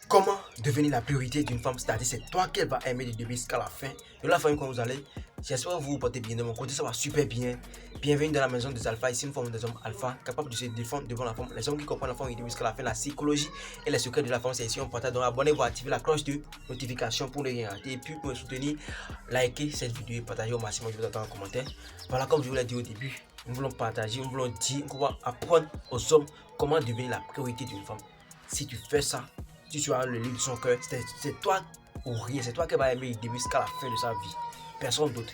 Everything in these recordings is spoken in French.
Comment devenir la priorité d'une femme, c'est-à-dire c'est toi qu'elle va aimer du début jusqu'à la fin. De la fin, quand vous allez, j'espère que vous vous portez bien de mon côté, ça va super bien. Bienvenue dans la maison des alphas, ici une forme des hommes alpha, capable de se défendre devant la femme. Les hommes qui comprennent la femme du début jusqu'à la fin, la psychologie et les secrets de la femme, c'est ici on partage. Donc abonnez-vous, activez la cloche de notification pour ne rien rater. Et puis pour me soutenir, likez cette vidéo et partagez au maximum, je vous attends en commentaire. Voilà, comme je vous l'ai dit au début, nous voulons partager, nous voulons dire, qu'on va apprendre aux hommes comment devenir la priorité d'une femme. Si tu fais ça, si tu as le livre de son cœur, c'est toi ou rien. C'est toi qui va aimer du début jusqu'à la fin de sa vie. Personne d'autre.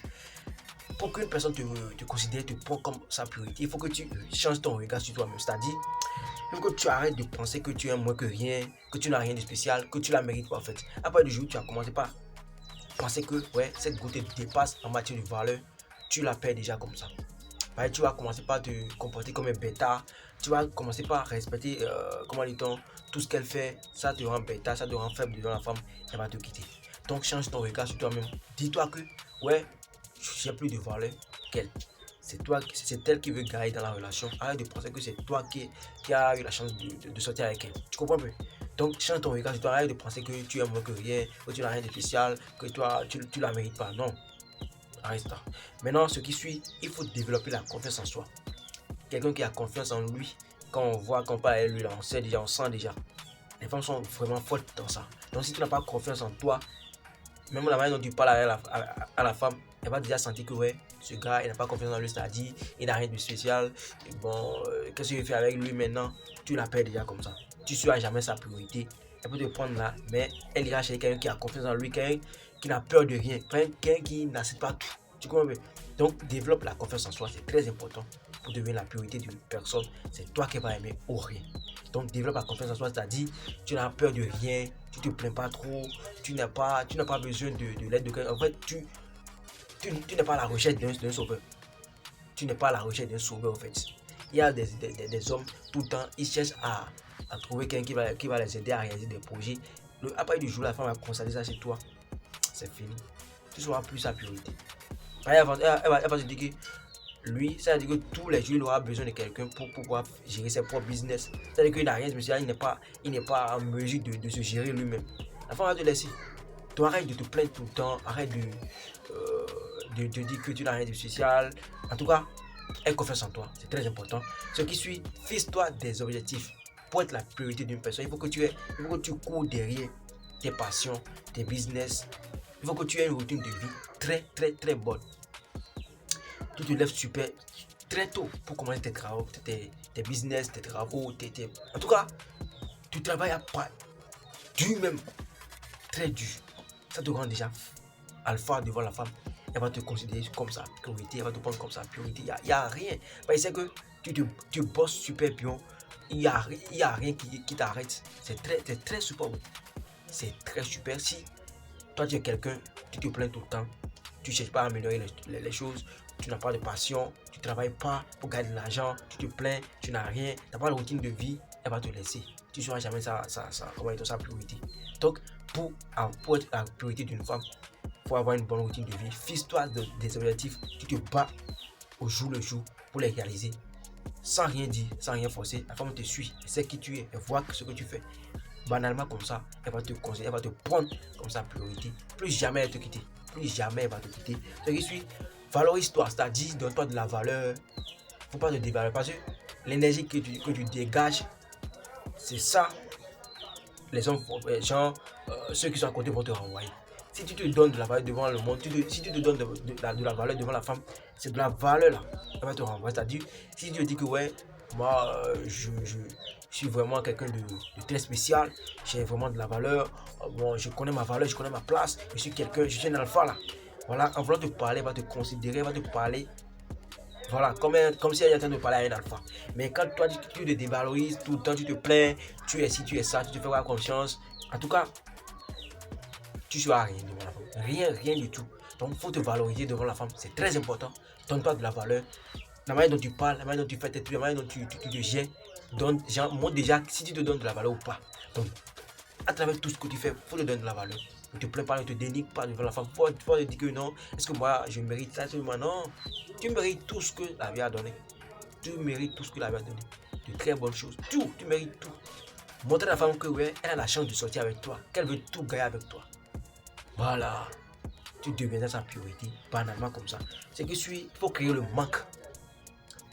Pour qu'une personne te considère, te prend comme sa priorité, il faut que tu changes ton regard sur toi-même. C'est-à-dire, il faut que tu arrêtes de penser que tu es moins que rien, que tu n'as rien de spécial, que tu la mérites pas en fait. Après du jour, tu as commencé par penser que ouais, cette beauté te dépasse en matière de valeur, tu la perds déjà comme ça. Tu vas commencer par te comporter comme un bêta. Tu vas commencer par respecter, comment dit-on, tout ce qu'elle fait. Ça te rend bêta, ça te rend faible devant la femme. Elle va te quitter. Donc change ton regard sur toi-même. Dis-toi que, ouais, j'ai plus de valeur qu'elle. C'est toi, c'est elle qui veut gagner dans la relation. Arrête de penser que c'est toi qui a eu la chance de sortir avec elle. Tu comprends un peu? Donc change ton regard sur toi. Arrête de penser que tu es moins que rien, que tu n'as rien de spécial, que toi, tu la mérites pas. Non. Arrête ça. Maintenant, ce qui suit, il faut développer la confiance en soi. Quelqu'un qui a confiance en lui, quand on voit qu'on parle avec lui, là, on sait déjà, on sent déjà. Les femmes sont vraiment fortes dans ça. Donc si tu n'as pas confiance en toi, même la manière dont tu parles à la femme, elle va déjà sentir que ouais, ce gars, il n'a pas confiance en lui, c'est-à-dire, il n'a rien de spécial. Et bon, qu'est-ce qu'il fait avec lui maintenant? Tu la perds déjà comme ça. Tu ne seras jamais sa priorité. Elle peut te prendre là, mais elle ira chez quelqu'un qui a confiance en lui, quelqu'un qui n'a peur de rien, quelqu'un qui n'accepte pas tout. Tu comprends? Donc, développe la confiance en soi, c'est très important pour devenir la priorité d'une personne. C'est toi qui vas aimer ou rien. Donc, développe la confiance en soi, c'est-à-dire, tu n'as peur de rien, tu ne te plains pas trop, tu n'as pas besoin de l'aide de quelqu'un. En fait, tu n'es pas à la recherche d'un sauveur. Tu n'es pas à la recherche d'un sauveur, en fait. Il y a des hommes, tout le temps, ils cherchent à trouver quelqu'un qui va les aider à réaliser des projets. Après du jour, la femme va constater ça chez toi. C'est fini. Tu seras plus sa priorité. Elle va se dire que lui, ça veut dire que tous les jours, il aura besoin de quelqu'un pour pouvoir gérer ses propres business. Ça veut dire qu'il n'a rien de spécial, il n'est pas en mesure de se gérer lui-même. La femme va te laisser. Tu arrêtes de te plaindre tout le temps, arrête de te dire que tu n'as rien de spécial. En tout cas, aie confiance en toi, c'est très important. Ce qui suit, fixe-toi des objectifs pour être la priorité d'une personne. Il faut que tu cours derrière tes passions, tes business. Il faut que tu aies une routine de vie très très très bonne. Tu te lèves super très tôt pour commencer tes travaux, tes business, tes travaux, en tout cas, tu travailles à pas dur même, très dur. Ça te rend déjà alpha devant la femme. Elle va te considérer comme sa priorité, elle va te prendre comme sa priorité. Il n'y a rien. Parce que tu bosses super bien, il n'y a rien qui t'arrête. C'est très super. C'est très super. Si toi tu es quelqu'un, tu te plains tout le temps, tu ne cherches pas à améliorer les choses, tu n'as pas de passion, tu ne travailles pas pour gagner de l'argent, tu te plains, tu n'as rien, tu n'as pas de routine de vie, elle va te laisser. Tu ne seras jamais sa priorité. Donc, pour être la priorité d'une femme, il faut avoir une bonne routine de vie. Fixe-toi des objectifs, tu te bats au jour le jour pour les réaliser. Sans rien dire, sans rien forcer, la femme te suit, elle sait qui tu es, elle voit ce que tu fais. Banalement comme ça, elle va te conseiller, elle va te prendre comme sa priorité. Plus jamais elle te quitter. Plus jamais elle va te quitter. Ce qui suit, valorise-toi, c'est-à-dire donne-toi de la valeur. Faut pas te dévaloriser parce que l'énergie que tu dégages, c'est ça. Les hommes, les gens, ceux qui sont à côté vont te renvoyer. Si tu te donnes de la valeur devant le monde, si tu te donnes de la valeur devant la femme, c'est de la valeur là. Elle va te renvoyer. C'est-à-dire, si tu te dis que ouais, moi, je suis vraiment quelqu'un de très spécial, j'ai vraiment de la valeur, bon, je connais ma valeur, je connais ma place, je suis un alpha là. Voilà, en voulant te parler, elle va te considérer, elle va te parler. Voilà, comme si elle est en train de parler à un alpha. Mais quand toi, tu te dévalorises tout le temps, tu te plains, tu es ci, tu es ça, tu te fais pas confiance. En tout cas, tu ne seras rien devant la femme. Rien, rien du tout. Donc, il faut te valoriser devant la femme. C'est très important. Donne-toi de la valeur. La manière dont tu parles, la manière dont tu fais tes trucs, la manière dont tu te gères, montre déjà si tu te donnes de la valeur ou pas. Donc, à travers tout ce que tu fais, il faut te donner de la valeur. Ne te plains pas, ne te dénigre pas devant la femme. Il faut te dire que non, est-ce que moi, je mérite ça? Moi, non. Tu mérites tout ce que la vie a donné. Tu mérites tout ce que la vie a donné. De très bonnes choses. Tout, tu mérites tout. Montrer à la femme que ouais, elle a la chance de sortir avec toi, qu'elle veut tout gagner avec toi. Voilà. Tu deviendras sa priorité, banalement comme ça. C'est que il faut créer le manque.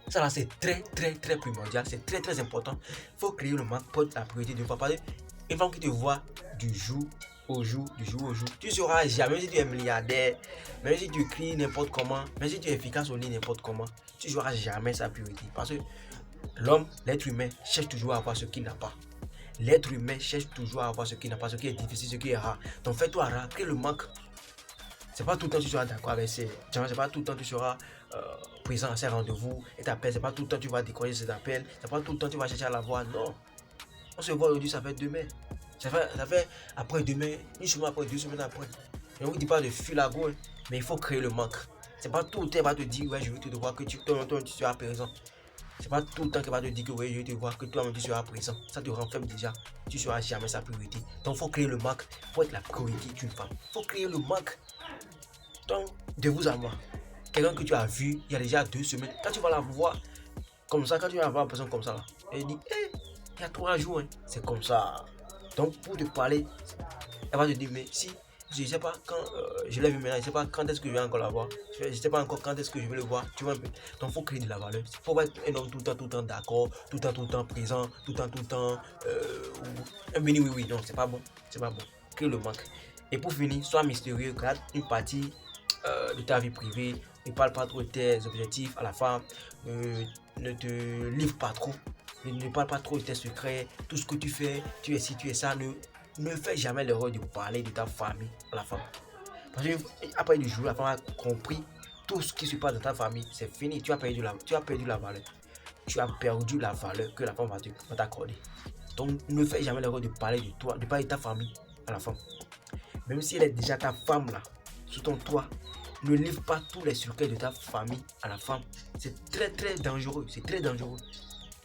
Ça là, c'est très primordial, c'est très important. Il faut créer le manque pour la priorité de papa. Une femme qui te voit du jour au jour, tu seras jamais, même si tu es milliardaire, même si tu cries n'importe comment, même si tu es efficace au lit n'importe comment, tu seras jamais sa priorité. Parce que l'homme, l'être humain, cherche toujours à avoir ce qu'il n'a pas. L'être humain cherche toujours à avoir ce qu'il n'a pas, ce qui est difficile, ce qui est rare. Donc fais-toi rare, crée le manque. C'est pas tout le temps que tu seras d'accord avec ces gens, c'est pas tout le temps que tu seras présent à ces rendez-vous et t'appelles, c'est pas tout le temps que tu vas décrocher ces appels, c'est pas tout le temps que tu vas chercher à la voir, non. On se voit aujourd'hui, ça fait demain. Ça fait après demain, une semaine après, 2 semaines après. Je ne vous dis pas de fil à gauche, mais il faut créer le manque. C'est pas tout le temps qu'il va te dire, ouais, je veux te voir que tu seras présent. C'est pas tout le temps qu'il va te dire que ouais, je veux te voir que toi-même tu seras présent. Ça te rend faible déjà. Tu seras jamais sa priorité. Donc il faut créer le manque pour être la priorité d'une femme. Il faut créer le manque. Donc, de vous à moi, quelqu'un que tu as vu il y a déjà 2 semaines, quand tu vas la voir comme ça, quand tu vas voir une personne comme ça, là, elle dit, hey, il y a 3 jours, hein, c'est comme ça. Donc, pour te parler, elle va te dire, mais si, je ne sais pas quand, je l'ai vu maintenant, je ne sais pas quand est-ce que je vais encore la voir, je ne sais pas encore quand est-ce que je vais le voir, tu vois un peu. Donc, il faut créer de la valeur. Il ne faut pas être un homme tout le temps d'accord, tout le temps présent, tout le temps, un mini oui, non, c'est pas bon, Crée le manque. Et pour finir, sois mystérieux, garde une partie de ta vie privée, ne parle pas trop de tes objectifs à la femme, ne te livre pas trop, ne parle pas trop de tes secrets, tout ce que tu fais, tu es ci, tu es ça, ne fais jamais l'erreur de parler de ta famille à la femme. Parce qu'après du jour, la femme a compris tout ce qui se passe dans ta famille, c'est fini, tu as perdu la valeur. Tu as perdu la valeur que la femme va t'accorder. Donc ne fais jamais l'erreur de parler de toi, de parler de ta famille à la femme. Même si elle est déjà ta femme là, sous ton toit, ne livre pas tous les secrets de ta famille à la femme. C'est très dangereux, c'est très dangereux.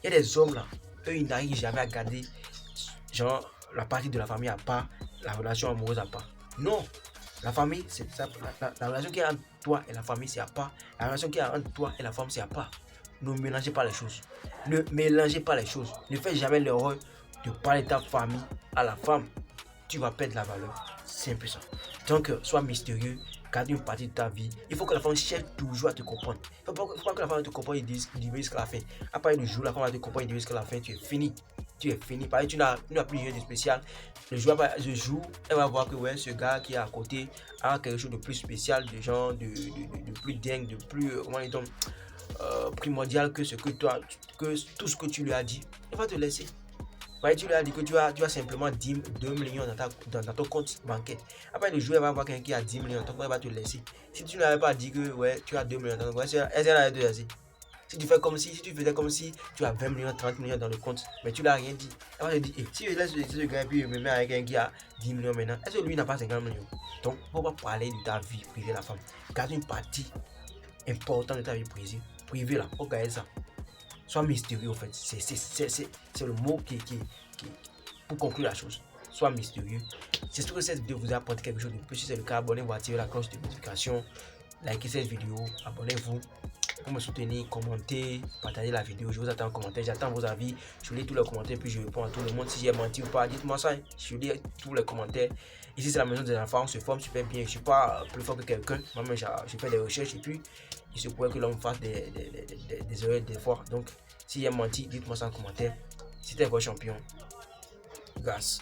Il y a des hommes là, eux ils n'arrivent jamais à garder genre la partie de la famille à part, la relation amoureuse à part. Non, la famille, c'est ça, la relation qui est entre toi et la famille c'est à part, la relation qui est entre toi et la femme c'est à part. Ne mélangez pas les choses. Ne mélangez pas les choses. Ne faites jamais l'erreur de parler de ta famille à la femme. Tu vas perdre la valeur. C'est un peu ça. Donc, sois mystérieux, garde une partie de ta vie. Il faut que la femme cherche toujours à te comprendre. Il ne faut pas que la femme te comprenne et dise jusqu'à la fin. Après le jour, la femme va te comprendre et dire jusqu'à la fin, tu es fini. Tu es fini. Pareil, tu n'as plus rien de spécial. Le jour, elle va voir que ouais, ce gars qui est à côté a quelque chose de plus spécial, de genre, de plus dingue, de plus, comment dit-on, primordial que ce que toi, que tout ce que tu lui as dit. Elle va te laisser. Ouais, tu lui as dit que tu as simplement 2 millions dans ton compte bancaire. Après le jour, elle va voir quelqu'un qui a 10 millions dans ton compte, elle va te laisser. Si tu n'avais pas dit que ouais, tu as 2 millions dans ton compte, elle allait te laisser. Si tu faisais comme si tu as 20 millions, 30 millions dans le compte, mais tu l'as rien dit. Elle va te dire, si je laisse ce gars et puis je me mets avec quelqu'un qui a 10 millions maintenant, est-ce que lui n'a pas 50 millions? Donc, il ne faut pas parler de ta vie privée, la femme. Garde une partie importante de ta vie privée là, faut garder ça. Sois mystérieux en fait, c'est le mot qui pour conclure la chose. Sois mystérieux. J'espère que cette vidéo vous a apporté quelque chose de plus. Si c'est le cas, abonnez-vous, activez la cloche de notification, likez cette vidéo, abonnez-vous pour me soutenir, commentez, partagez la vidéo. Je vous attends en commentaire, j'attends vos avis. Je lis tous les commentaires puis je réponds à tout le monde. Si j'ai menti ou pas, dites-moi ça. Je lis tous les commentaires. Ici c'est la maison des enfants, on se forme super bien. Je ne suis pas plus fort que quelqu'un. Moi-même je fais des recherches et puis il se pourrait que l'homme fasse des erreurs des fois. Donc si j'ai menti, dites-moi ça en commentaire. C'était votre champion. Grâce.